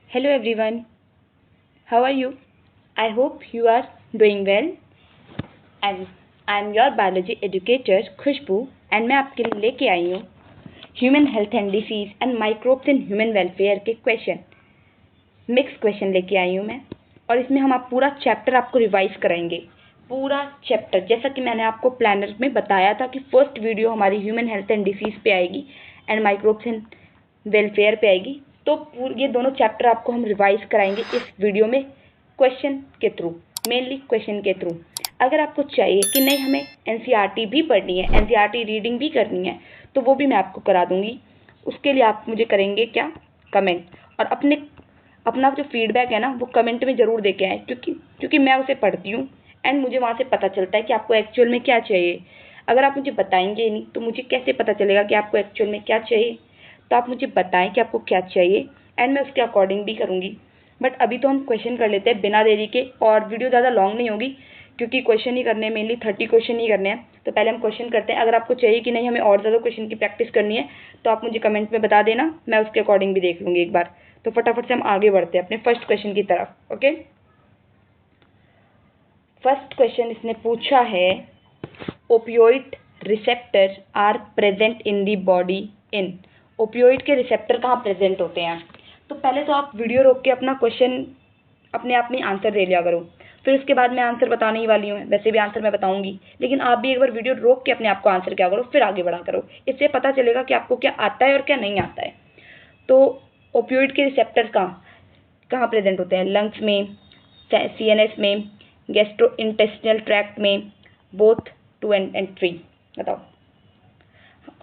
Hello everyone, how are you? I hope you are doing well. And I am your biology educator Khushboo and मैं आपके लिए लेके आई हूँ human health and disease and microbes in human welfare के question mix question लेके आई हूँ मैं। और इसमें हम आप पूरा चैप्टर आपको रिवाइज कराएंगे, पूरा चैप्टर। जैसा कि मैंने आपको प्लानर में बताया था कि फर्स्ट वीडियो हमारी ह्यूमन हेल्थ एंड डिसीज पे आएगी एंड माइक्रोब्स इन वेलफेयर पे आएगी। तो ये दोनों चैप्टर आपको हम रिवाइज कराएंगे इस वीडियो में क्वेश्चन के थ्रू, मेनली क्वेश्चन के थ्रू। अगर आपको चाहिए कि नहीं हमें एनसीईआरटी भी पढ़नी है, एनसीईआरटी रीडिंग भी करनी है, तो वो भी मैं आपको करा दूंगी। उसके लिए आप मुझे करेंगे क्या, कमेंट। और अपना जो फीडबैक है ना वो कमेंट में ज़रूर दे के आए, क्योंकि मैं उसे पढ़ती हूँ एंड मुझे वहाँ से पता चलता है कि आपको एक्चुअल में क्या चाहिए। अगर आप मुझे बताएंगे नहीं तो मुझे कैसे पता चलेगा कि आपको एक्चुअल में क्या चाहिए। तो आप मुझे बताएं कि आपको क्या चाहिए एंड मैं उसके अकॉर्डिंग भी करूँगी। बट अभी तो हम क्वेश्चन कर लेते हैं बिना देरी के, और वीडियो ज़्यादा लॉन्ग नहीं होगी क्योंकि क्वेश्चन ही करने हैं, मेनली 30 क्वेश्चन ही करने हैं। तो पहले हम क्वेश्चन करते हैं। अगर आपको चाहिए कि नहीं हमें और ज़्यादा क्वेश्चन की प्रैक्टिस करनी है तो आप मुझे कमेंट में बता देना, मैं उसके अकॉर्डिंग भी देख लूँगी एक बार। तो फटाफट से हम आगे बढ़ते हैं अपने फर्स्ट क्वेश्चन की तरफ। ओके, फर्स्ट क्वेश्चन इसने पूछा है, opioid receptor are present in the body in. Opioid के रिसेप्टर कहाँ प्रेजेंट होते हैं? तो पहले तो आप वीडियो रोक के अपना क्वेश्चन अपने आप में आंसर दे लिया करो, फिर उसके बाद मैं आंसर बताने ही वाली हूँ। वैसे भी आंसर मैं बताऊंगी, लेकिन आप भी एक बार वीडियो रोक के अपने आप को आंसर किया करो, फिर आगे बढ़ा करो। इससे पता चलेगा कि आपको क्या आता है और क्या नहीं आता है। तो ओपियोइड के रिसेप्टर्स कहाँ कहाँ प्रेजेंट होते हैं? लंग्स में, सीएनएस में, गैस्ट्रो इंटेस्टिनल ट्रैक्ट में, बोथ 2 and 3। बताओ,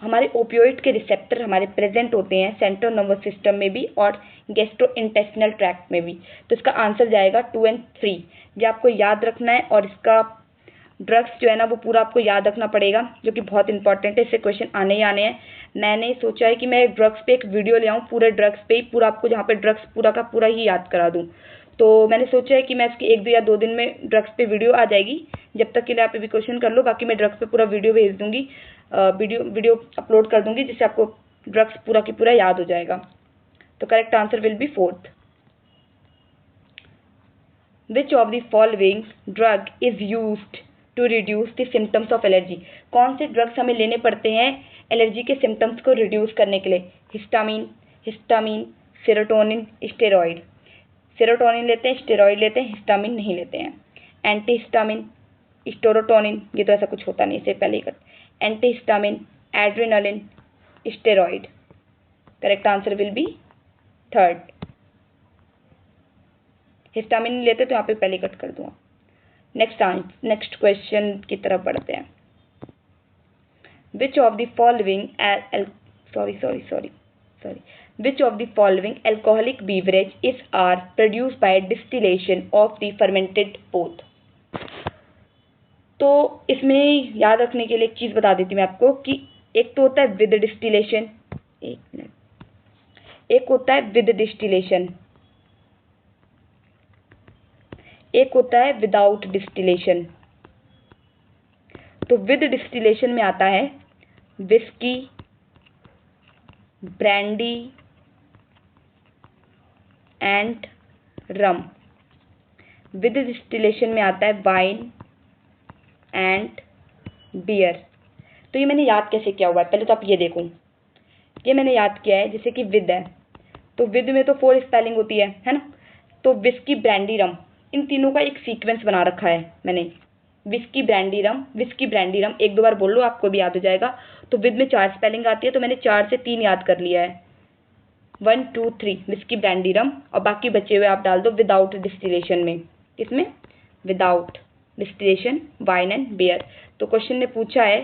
हमारे ओपियोइड के रिसेप्टर हमारे प्रेजेंट होते हैं सेंट्रल नर्वस सिस्टम में भी और गैस्ट्रो इंटेस्टिनल ट्रैक्ट में भी। तो इसका आंसर जाएगा 2 and 3। ये आपको याद रखना है, और इसका ड्रग्स जो है ना वो पूरा आपको याद रखना पड़ेगा, जो कि बहुत इंपॉर्टेंट है। इससे क्वेश्चन आने ही आने हैं। मैंने सोचा है कि मैं ड्रग्स पे एक वीडियो ले आऊँ, पूरे ड्रग्स पे ही, पूरा आपको जहाँ पे ड्रग्स पूरा का पूरा ही याद करा दूँ। तो मैंने सोचा है कि मैं इसकी 1 या 2 दिन में ड्रग्स पे वीडियो आ जाएगी। जब तक के लिए आप अभी क्वेश्चन कर लो, बाकी मैं ड्रग्स पे पूरा वीडियो भेज दूंगी, वीडियो अपलोड कर दूंगी, जिससे आपको ड्रग्स पूरा की पूरा याद हो जाएगा। तो correct answer will B 4th। Which of the following drug is used to reduce the symptoms of allergy? कौन से ड्रग्स हमें लेने पड़ते हैं एलर्जी के सिम्टम्स को रिड्यूस करने के लिए? Histamine, serotonin, steroid. सेरोटोनिन लेते हैं, स्टेरॉइड लेते हैं, हिस्टामिन नहीं लेते हैं। एंटी हिस्टामिन, स्टेरोटोनिन, ये तो ऐसा कुछ होता नहीं, इससे पहले ही कर। Anti histamine, adrenaline, steroid. Correct answer will B 3rd। Histamine नहीं लेते तो यहाँ पे पहले कट कर दूँगा। नेक्स्ट क्वेश्चन की तरफ बढ़ते हैं। Which of the following Which of the following alcoholic beverage are produced by distillation of the fermented both? तो इसमें याद रखने के लिए एक चीज बता देती हूँ मैं आपको कि एक तो होता है विद डिस्टिलेशन, एक होता है विद डिस्टिलेशन, एक होता है विदाउट डिस्टिलेशन। तो विद डिस्टिलेशन में आता है whisky, brandy and rum. With distillation में आता है वाइन एंड बियर। तो ये मैंने याद कैसे किया हुआ है, पहले तो आप ये देखो। ये मैंने याद किया है जैसे कि विद है, तो विद में तो 4 स्पेलिंग होती है ना। तो विस्की, ब्रांडी, रम, इन तीनों का एक सीक्वेंस बना रखा है मैंने। विस्की, ब्रांडी, रम, विस्की, ब्रांडी, रम, 1-2 बार बोल लो, आपको भी याद हो जाएगा। तो विद में 4 स्पेलिंग आती है, तो मैंने 4 से 3 याद कर लिया है। 1 2 3 विस्की, ब्रांडी, रम, और बाकी बचे हुए आप डाल दो विदाउट डिस्टिलेशन में। इसमें without distillation, wine and beer. तो क्वेश्चन ने पूछा है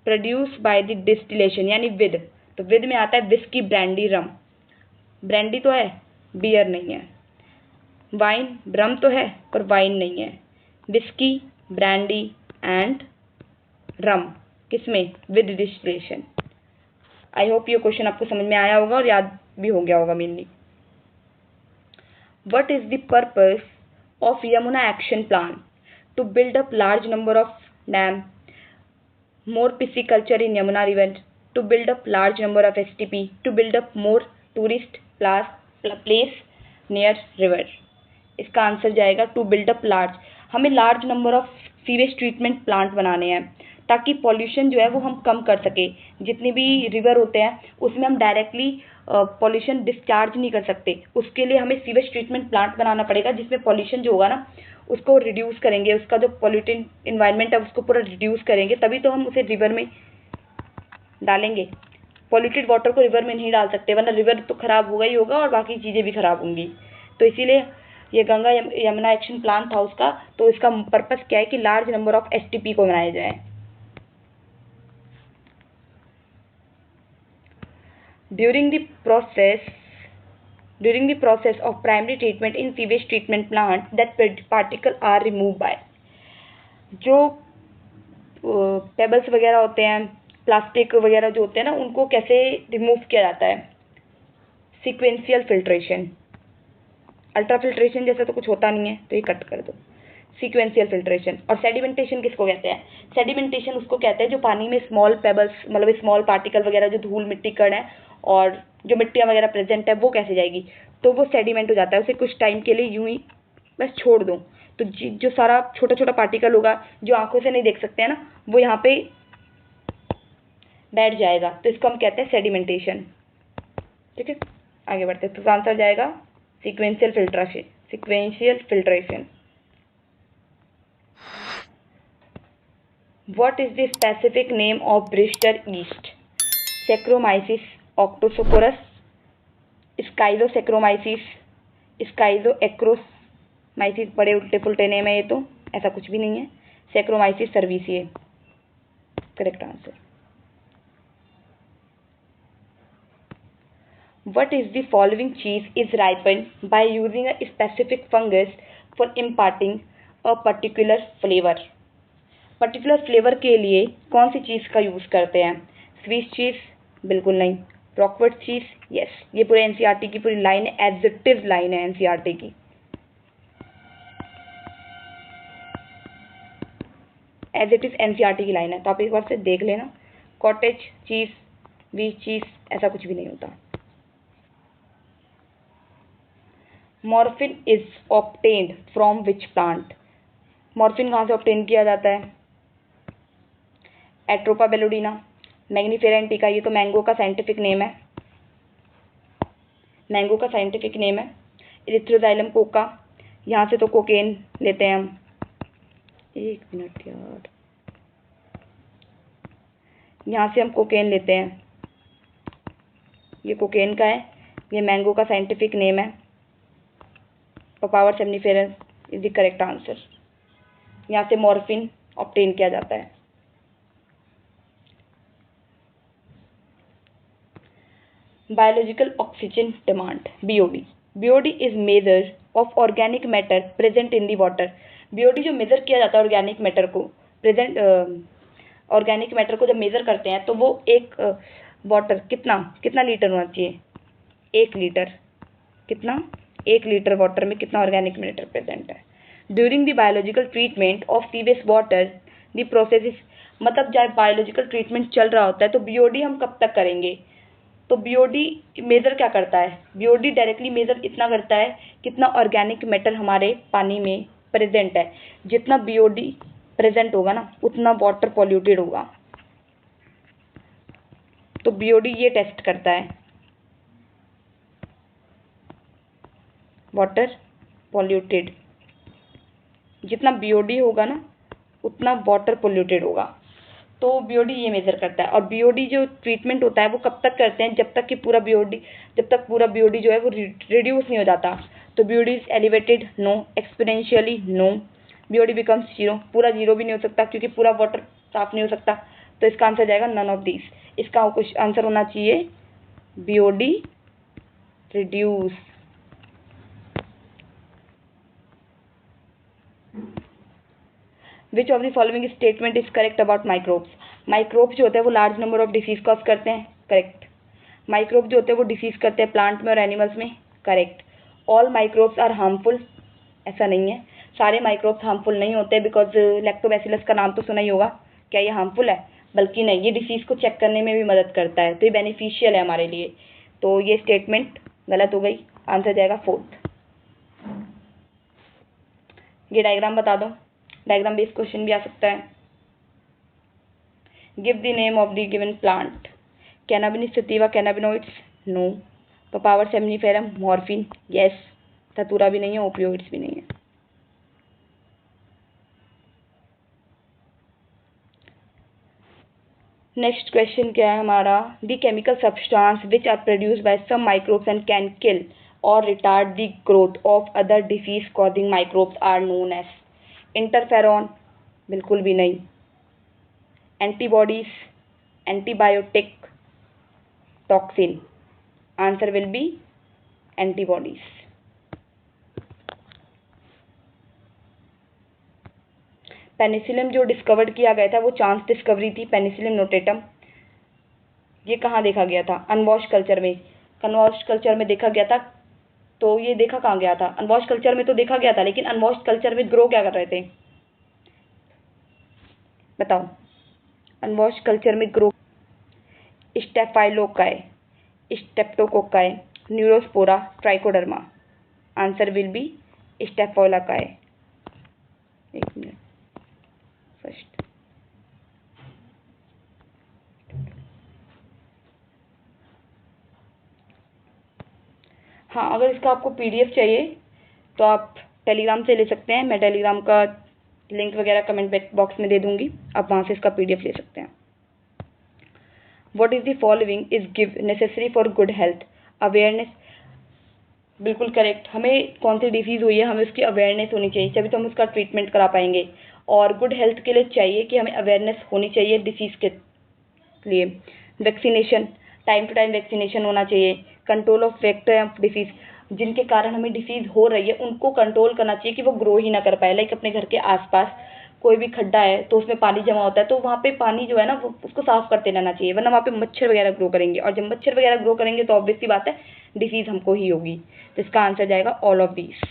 प्रोड्यूस बाय द डिस्टिलेशन यानी विद। तो विद में आता है विस्की, ब्रांडी, रम। ब्रांडी तो है, बियर नहीं है। वाइन, रम तो है पर वाइन नहीं है। विस्की, ब्रांडी एंड रम, किसमें? With distillation. आई होप ये क्वेश्चन आपको समझ में आया होगा और याद भी हो गया होगा mainly. What is the purpose of Yamuna Action Plan? To build up large number of dam, more pisciculture in Yamuna River, to build up large number of STP, to build up more tourist place, near river. इसका answer जाएगा to build up large. हमें large number of sewage treatment plant बनाने हैं ताकि pollution जो है वो हम कम कर सके। जितने भी रिवर होते हैं उसमें हम डायरेक्टली पॉल्यूशन डिस्चार्ज नहीं कर सकते, उसके लिए हमें सीवेज ट्रीटमेंट प्लांट बनाना पड़ेगा जिसमें पॉल्यूशन जो होगा ना उसको रिड्यूस करेंगे, उसका जो पॉल्यूटेड इन्वायरमेंट है उसको पूरा रिड्यूस करेंगे, तभी तो हम उसे रिवर में डालेंगे। पॉल्यूटेड वाटर को रिवर में नहीं डाल सकते वरना रिवर तो खराब होगा ही होगा और बाकी चीज़ें भी खराब होंगी। तो इसीलिए ये गंगा यमुना एक्शन प्लान था उसका। तो इसका पर्पस क्या है कि लार्ज नंबर ऑफ एसटीपी को बनाया जाए। During the process of primary treatment in sewage treatment plant that particle are removed by, जो पेबल्स वगैरह होते हैं, प्लास्टिक वगैरह जो होते हैं ना, उनको कैसे रिमूव किया जाता है? Sequential filtration. अल्ट्रा फिल्ट्रेशन जैसा तो कुछ होता नहीं है तो ये कट कर दो। Sequential filtration. और सेडिमेंटेशन किसको कहते हैं? सेडिमेंटेशन उसको कहते हैं जो पानी में स्मॉल पेबल्स मतलब स्मॉल पार्टिकल वगैरह जो धूल मिट्टी कण है और जो मिट्टियाँ वगैरह प्रेजेंट है वो कैसे जाएगी, तो वो सेडिमेंट हो जाता है। उसे कुछ टाइम के लिए यूं ही बस छोड़ दो तो जो सारा छोटा छोटा पार्टिकल होगा जो आंखों से नहीं देख सकते हैं ना, वो यहाँ पे बैठ जाएगा, तो इसको हम कहते हैं सेडिमेंटेशन। ठीक है, आगे बढ़ते हैं। तो आंसर जाएगा sequential filtration. Sequential filtration. What is the specific name of Bristol yeast? Saccharomyces octosporus, Schizosaccharomyces, Schizoacromyces, बड़े उल्टे पुल्टे नेम है ये तो, ऐसा कुछ भी नहीं है। Saccharomyces cerevisiae correct answer. What is the following cheese is ripened by using a specific fungus for imparting a particular flavor? Particular flavour के लिए कौन सी चीज़ का यूज़ करते हैं? Swiss cheese? बिल्कुल नहीं। रॉकवर्थ चीज़? यस। ये पूरे एनसीईआरटी की पूरी लाइन है, एडजेक्टिव लाइन है एनसीईआरटी की। एज इट इज एनसीईआरटी की लाइन है, तो आप एक बार से देख लेना। कॉटेज चीज़, स्विस चीज़, ऐसा कुछ भी नहीं होता। Morphine is obtained from which plant? Morphine कहाँ से ऑब्टेन किया जाता है? एट्रोपा बेलोडिना, मैग्नीफेरा इंडिका, ये तो मैंगो का साइंटिफिक नेम है। मैंगो का साइंटिफिक नेम है। इरिथ्रोजाइलम कोका, यहाँ से तो कोकेन लेते हैं हम। एक मिनट यार, यहाँ से हम कोकेन लेते हैं, ये कोकेन का है। ये मैंगो का साइंटिफिक नेम है। Papaver seminiferous is the correct answer. यहाँ से मॉर्फिन ऑब्टेन किया जाता है। Biological oxygen demand, BOD. BOD is measure of organic matter present in the water. BOD जो मेजर किया जाता है ऑर्गेनिक मैटर को, प्रेजेंट ऑर्गेनिक मैटर को जब मेजर करते हैं तो वो एक वाटर कितना लीटर होना चाहिए? 1 लीटर। कितना? 1 लीटर वाटर में कितना ऑर्गेनिक मैटर प्रेजेंट है? During the biological treatment of sewage water the process is, मतलब जब बायोलॉजिकल ट्रीटमेंट चल रहा होता है तो बीओडी हम कब तक करेंगे? तो बीओडी मेजर क्या करता है? बीओडी डायरेक्टली मेजर इतना करता है कितना ऑर्गेनिक मैटर हमारे पानी में प्रेजेंट है। जितना बीओडी प्रेजेंट होगा ना उतना वाटर पॉल्यूटेड होगा। तो बीओडी ये टेस्ट करता है, वाटर पॉल्यूटेड। जितना बीओडी होगा ना उतना वाटर पॉल्यूटेड होगा। तो बीओडी ये मेजर करता है। और बीओडी जो ट्रीटमेंट होता है वो कब तक करते हैं? जब तक पूरा बीओडी जो है वो रिड्यूस नहीं हो जाता। तो BOD is elevated? No. Exponentially? No. BOD becomes zero? पूरा जीरो भी नहीं हो सकता क्योंकि पूरा वाटर साफ नहीं हो सकता। तो इसका आंसर जाएगा नन ऑफ दीज। इसका कुछ आंसर होना चाहिए BOD reduce. Which of the following statement is correct about microbes? Microbes जो होते हैं वो large number of disease cause करते हैं। करेक्ट। माइक्रोब जो होते हैं वो डिसीज करते हैं प्लांट में और एनिमल्स में। Correct. All microbes are harmful? ऐसा नहीं है, सारे माइक्रोब्स हार्मफुल नहीं होते। बिकॉज लैक्टोबैसिलस का नाम तो सुना ही होगा, क्या ये हार्मफुल है? बल्कि नहीं, ये डिसीज को चेक करने में भी मदद करता है, तो ये बेनिफिशियल है हमारे लिए। तो ये स्टेटमेंट गलत हो गई। आंसर जाएगा 4th। ये डायग्राम बता दो, डायग्राम बेस्ड क्वेश्चन भी आ सकता है। Give the name of the given plant. Cannabis sativa cannabinoids, no. Papaver somniferum, morphine, yes. धतूरा भी नहीं है, ओपियोइड्स भी नहीं है। नेक्स्ट क्वेश्चन क्या है हमारा, the chemical substance which are produced by some microbes and can kill और retard the growth of other disease causing microbes are known as. Interferon, बिल्कुल भी नहीं। Antibodies, antibiotic, toxin, answer will be antibodies. Penicillin जो discovered किया गया था वो chance discovery थी, पेनिसिलिन नोटेटम। ये कहाँ देखा गया था, अनवॉश कल्चर में। अनवॉश कल्चर में देखा गया था, तो ये देखा कहाँ गया था, अनवॉश कल्चर में तो देखा गया था, लेकिन अनवॉश कल्चर में ग्रो क्या कर रहे थे, बताओ। अनवॉश कल्चर में grow staphylococci, streptococci, neurospora, trichoderma. Answer will be staphylococci. एक मिनट, फर्स्ट हाँ, अगर इसका आपको पीडीएफ चाहिए तो आप टेलीग्राम से ले सकते हैं। मैं टेलीग्राम का लिंक वगैरह कमेंट बॉक्स में दे दूंगी, आप वहाँ से इसका पीडीएफ ले सकते हैं। What is the following is give necessary for good health, awareness. बिल्कुल करेक्ट, हमें कौन सी डिसीज़ हुई है हमें उसकी अवेयरनेस होनी चाहिए, तभी तो हम उसका ट्रीटमेंट करा पाएंगे। और गुड हेल्थ के लिए चाहिए कि हमें अवेयरनेस होनी चाहिए डिसीज़ के लिए। Vaccination, time to time vaccination होना चाहिए। Control of vector of disease, जिनके कारण हमें डिसीज़ हो रही है उनको कंट्रोल करना चाहिए कि वो ग्रो ही ना कर पाए। लाइक अपने घर के आसपास कोई भी खड्डा है तो उसमें पानी जमा होता है, तो वहाँ पे पानी जो है ना वो उसको साफ करते रहना चाहिए, वरना वहाँ पे मच्छर वगैरह ग्रो करेंगे, और जब मच्छर वगैरह ग्रो करेंगे तो ऑब्वियस सी बात है डिसीज़ हमको ही होगी। तो इसका आंसर जाएगा all of these.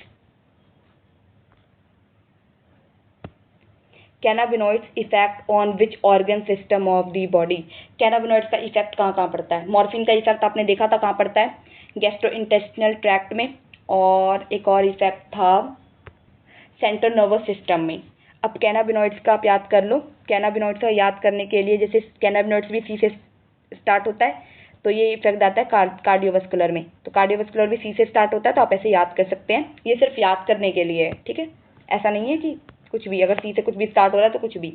Cannabinoids effect on which organ system of the body. Cannabinoids का इफेक्ट कहाँ कहाँ पड़ता है, मॉर्फिन का इफेक्ट आपने देखा था कहाँ पड़ता है, गैस्ट्रोइंटेस्टिनल ट्रैक्ट में, और एक और इफेक्ट था सेंट्रल नर्वस सिस्टम में। अब कैनाबिनॉइड्स का आप याद कर लो। कैनाबिनॉइड्स का याद करने के लिए, जैसे कैनाबिनॉइड्स भी सी से स्टार्ट होता है, तो ये इफेक्ट आता है कार्डियोवस्कुलर में, तो कार्डियोवस्कुलर भी सी से स्टार्ट होता है, तो आप ऐसे याद कर सकते हैं। ये सिर्फ याद करने के लिए है, ठीक है, ऐसा नहीं है कि कुछ भी अगर सी से कुछ भी स्टार्ट हो रहा है तो कुछ भी।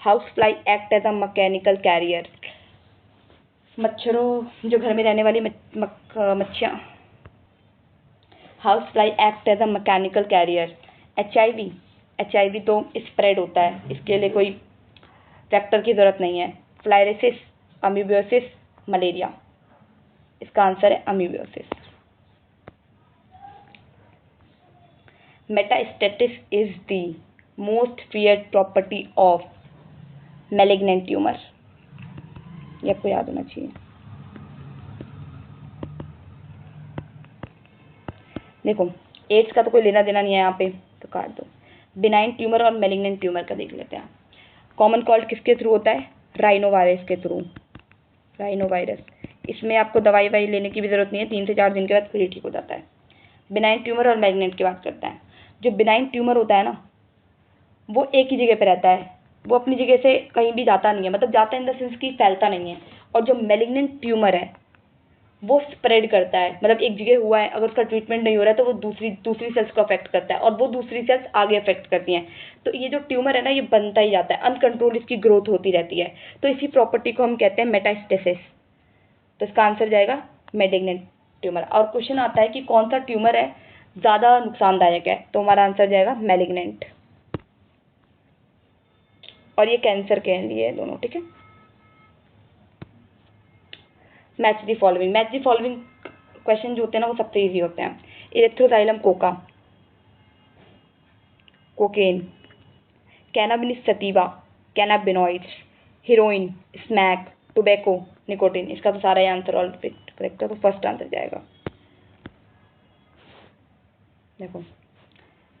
House fly act as a mechanical carrier. मच्छरों, जो घर में रहने वाली मच्छियाँ, house fly act as a mechanical carrier. H I V तो स्प्रेड होता है, इसके लिए कोई वेक्टर की ज़रूरत नहीं है। फ्लायरेसिस, अमीबियोसिस, मलेरिया। इसका आंसर है amoebiasis. Metastasis is the most feared property of malignant tumour. ये आपको याद होना चाहिए। देखो, एड्स का तो कोई लेना देना नहीं है यहाँ पे, तो काट दो। बिनाइन ट्यूमर और मैलिग्नेंट ट्यूमर का देख लेते हैं। कॉमन कॉल्ड किसके थ्रू होता है, राइनो वायरस के थ्रू, राइनो वायरस। इसमें आपको दवाई वाई लेने की भी ज़रूरत नहीं है, 3 से 4 दिन के बाद फिर ठीक हो जाता है। बिनाइन ट्यूमर और मैलिग्नेंट की बात करते हैं। जो बिनाइन ट्यूमर होता है ना, वो एक ही जगह पे रहता है, वो अपनी जगह से कहीं भी जाता नहीं है, मतलब जाता है इन द सेंस कि फैलता नहीं है। और जो मैलिग्नेंट ट्यूमर है वो स्प्रेड करता है, मतलब एक जगह हुआ है, अगर उसका ट्रीटमेंट नहीं हो रहा है तो वो दूसरी सेल्स को अफेक्ट करता है, और वो दूसरी सेल्स आगे अफेक्ट करती हैं। तो ये जो ट्यूमर है ना, ये बनता ही जाता है, अनकंट्रोल इसकी ग्रोथ होती रहती है। तो इसी प्रॉपर्टी को हम कहते हैं मेटास्टेसिस। तो इसका आंसर जाएगा मैलिग्नेंट ट्यूमर। और क्वेश्चन आता है कि कौन सा ट्यूमर है ज़्यादा नुकसानदायक है, तो हमारा आंसर जाएगा मैलिग्नेंट। और ये कैंसर के लिए है दोनों, ठीक है। Match the following, match the following question जो होते हैं ना वो सबसे इजी होते हैं। Erythroxylum coca, cocaine, cannabis sativa, cannabinoids, heroin, smack, tobacco, nicotine. इसका तो सारा ही आंसर ऑलरेडी करेक्ट है, तो फर्स्ट आंसर जाएगा। देखो,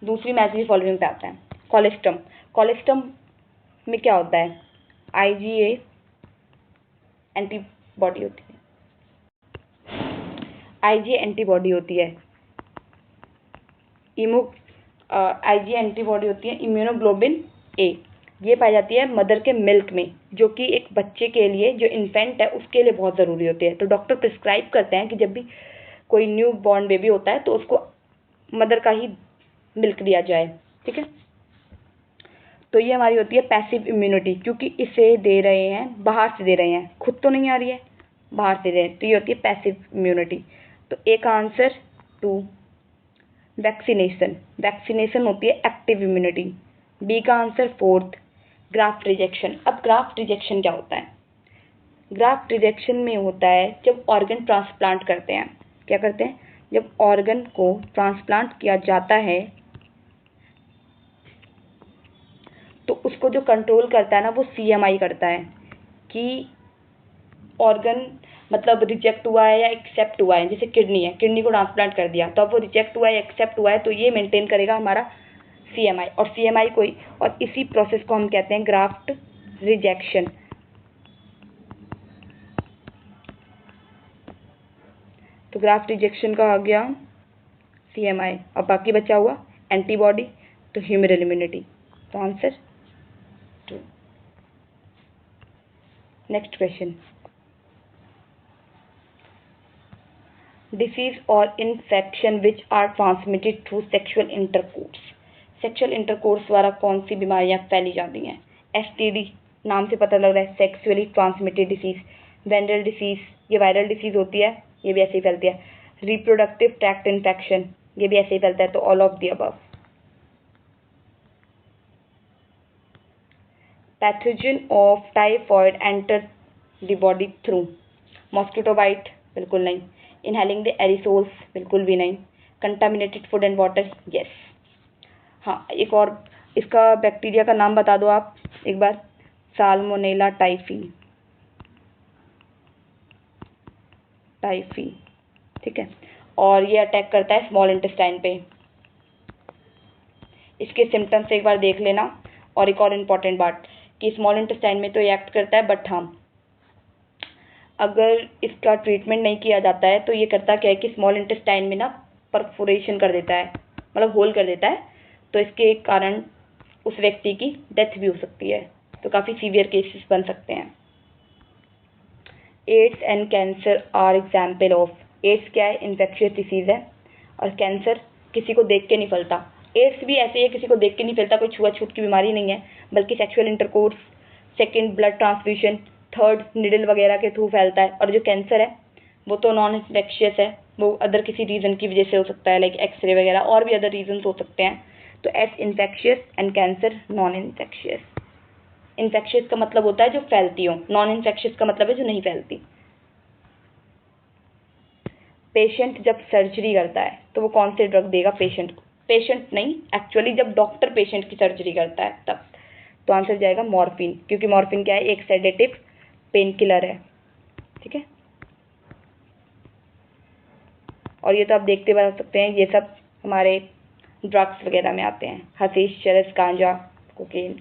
दूसरी मैच दी फॉलोइंग पे आता है। कोलेस्ट्रम, कोलेस्ट्रम में क्या होता है, आईजीए एंटीबॉडी होती है, आईजीए एंटीबॉडी होती है। आईजी एंटीबॉडी होती है इम्यूनोग्लोबिन ए, ये पाई जाती है मदर के मिल्क में, जो कि एक बच्चे के लिए, जो इन्फेंट है उसके लिए बहुत ज़रूरी होती है। तो डॉक्टर प्रिस्क्राइब करते हैं कि जब भी कोई न्यू बॉर्न बेबी होता है तो उसको मदर का ही मिल्क दिया जाए, ठीक है। तो ये हमारी होती है पैसिव इम्यूनिटी, क्योंकि इसे दे रहे हैं, बाहर से दे रहे हैं, खुद तो नहीं आ रही है, बाहर से दे रहे हैं, तो ये होती है पैसिव इम्यूनिटी। तो ए का आंसर 2। वैक्सीनेशन, वैक्सीनेशन होती है एक्टिव इम्यूनिटी। बी का आंसर 4th ग्राफ्ट रिजेक्शन। अब ग्राफ्ट रिजेक्शन क्या होता है? ग्राफ्ट रिजेक्शन में होता है जब ऑर्गन ट्रांसप्लांट करते हैं। क्या करते हैं? जब ऑर्गन को ट्रांसप्लांट किया जाता है तो उसको जो कंट्रोल करता है ना, वो सीएमआई करता है कि ऑर्गन मतलब रिजेक्ट हुआ है या एक्सेप्ट हुआ है। जैसे किडनी है, किडनी को ट्रांसप्लांट कर दिया, तो अब वो रिजेक्ट हुआ है या एक्सेप्ट हुआ है, तो ये मेंटेन करेगा हमारा सीएमआई। और सीएमआई कोई, और इसी प्रोसेस को हम कहते हैं ग्राफ्ट रिजेक्शन। तो ग्राफ्ट रिजेक्शन का आ गया सीएमआई, और बाकी बचा हुआ एंटीबॉडी, तो ह्यूमरल इम्यूनिटी। तो आंसर 2। नेक्स्ट क्वेश्चन, डिसीज और infection which are transmitted through sexual intercourse. Sexual intercourse द्वारा कौन सी बीमारियां फैली जाती हैं? एसटीडी, नाम से पता लग रहा है, सेक्सुअली ट्रांसमिटेड डिसीज। वेंडल डिसीज, ये वायरल डिसीज होती है, ये भी ऐसे ही फैलती है। रिप्रोडक्टिव ट्रैक्ट इन्फेक्शन, ये भी ऐसे ही फैलता है। तो all of the above. Pathogen of typhoid enter the body through mosquito bite, बिल्कुल नहीं। इनहेलिंग द एरिसोल्स, बिल्कुल भी नहीं। Contaminated food and water, yes. हाँ, एक और इसका बैक्टीरिया का नाम बता दो आप एक बार। साल्मोनेला टाइफी, टाइफी, ठीक है। और ये अटैक करता है स्मॉल इंटेस्टाइन पे। इसके सिम्टम्स एक बार देख लेना। और एक और इम्पॉर्टेंट बात कि स्मॉल इंटेस्टाइन में तो ये एक्ट करता है, बट हाँ, अगर इसका ट्रीटमेंट नहीं किया जाता है तो ये करता क्या है कि स्मॉल इंटेस्टाइन में ना परफोरेशन कर देता है, मतलब होल कर देता है। तो इसके कारण उस व्यक्ति की डेथ भी हो सकती है। तो काफ़ी सीवियर केसेस बन सकते हैं। AIDS and cancer are example of. AIDS क्या है? इन्फेक्शियस डिसीज़ है। और कैंसर किसी को देख के नहीं फैलता। एड्स भी ऐसे ही है, किसी को देख के नहीं फैलता, कोई छुआछूत की बीमारी नहीं है, बल्कि sexual intercourse, second blood transfusion, third needle वगैरह के थ्रू फैलता है। और जो कैंसर है वो तो नॉन इन्फेक्शियस है, वो अदर किसी रीज़न की वजह से हो सकता है, लाइक एक्सरे वगैरह, और भी अदर रीजन हो सकते हैं। तो S infectious and cancer non infectious. Infectious का मतलब होता है जो फैलती हो, नॉन इन्फेक्शियस का मतलब है जो नहीं फैलती। पेशेंट जब सर्जरी करता है तो वो कौन से ड्रग देगा पेशेंट को? पेशेंट नहीं, एक्चुअली जब डॉक्टर पेशेंट की सर्जरी करता है तब। तो आंसर जाएगा मॉर्फिन, क्योंकि मॉर्फिन क्या है? एक सेडेटिव पेन किलर है, ठीक है। और ये तो आप देखते बता सकते हैं, ये सब हमारे ड्रग्स वगैरह में आते हैं, हशीश, चरस, गांजा, कोकेन।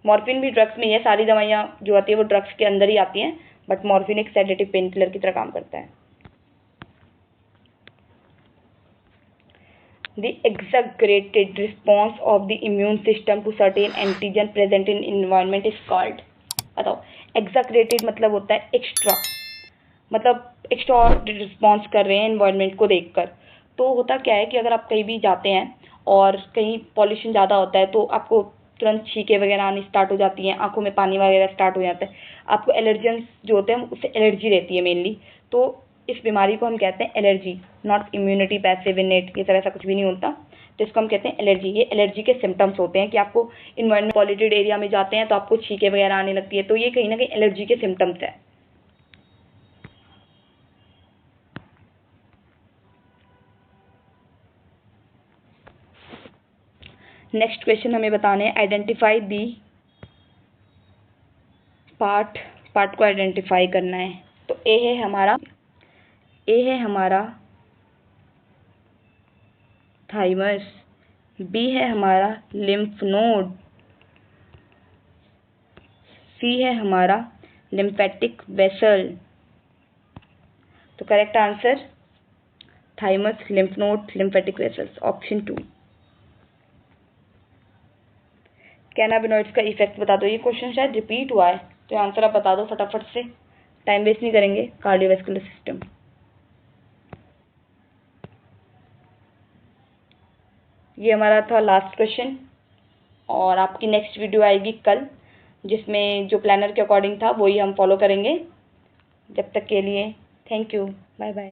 मॉर्फिन भी ड्रग्स में ही है, सारी दवाइयाँ जो आती है वो ड्रग्स के अंदर ही आती हैं, बट मॉर्फिन एक सेडेटिव पेन किलर की तरह काम करता है। The exaggerated response of the immune system to certain antigen present in environment is called। बताओ, exaggerated मतलब होता है एक्स्ट्रा, मतलब एक्स्ट्रा रिस्पॉन्स कर रहे हैं एनवायरनमेंट को देखकर। तो होता क्या है कि अगर आप कहीं भी जाते हैं और कहीं पॉल्यूशन ज़्यादा होता है तो आपको तुरंत छींके वगैरह आनी स्टार्ट हो जाती हैं, आंखों में पानी वगैरह स्टार्ट हो जाता है, आपको एलर्जेंस जो होते हैं उससे एलर्जी रहती है मेनली। तो इस बीमारी को हम कहते हैं एलर्जी, नॉट इम्यूनिटी पैसिव इनेट, ये सब ऐसा कुछ भी नहीं होता। तो इसको हम कहते हैं एलर्जी। ये एलर्जी के सिम्टम्स होते हैं कि आपको इन्वायरमेंट पॉल्यूटेड एरिया में जाते हैं तो आपको छींके वगैरह आने लगती है, तो ये कहीं ना कहीं एलर्जी के सिम्टम्स है। नेक्स्ट क्वेश्चन हमें बताने हैं, आइडेंटिफाई दी पार्ट, पार्ट को आइडेंटिफाई करना है। तो ए है हमारा थाइमस, बी है हमारा लिम्फ नोड, सी है हमारा लिम्फेटिक वेसल। तो correct answer thymus, lymph node, lymphatic vessels, option 2। Cannabinoids का इफेक्ट बता दो। ये क्वेश्चन शायद रिपीट हुआ है, तो आंसर आप बता दो फटाफट से, टाइम वेस्ट नहीं करेंगे। Cardiovascular system. ये हमारा था लास्ट क्वेश्चन, और आपकी नेक्स्ट वीडियो आएगी कल, जिसमें जो प्लानर के अकॉर्डिंग था वही हम फॉलो करेंगे। जब तक के लिए थैंक यू, बाय बाय।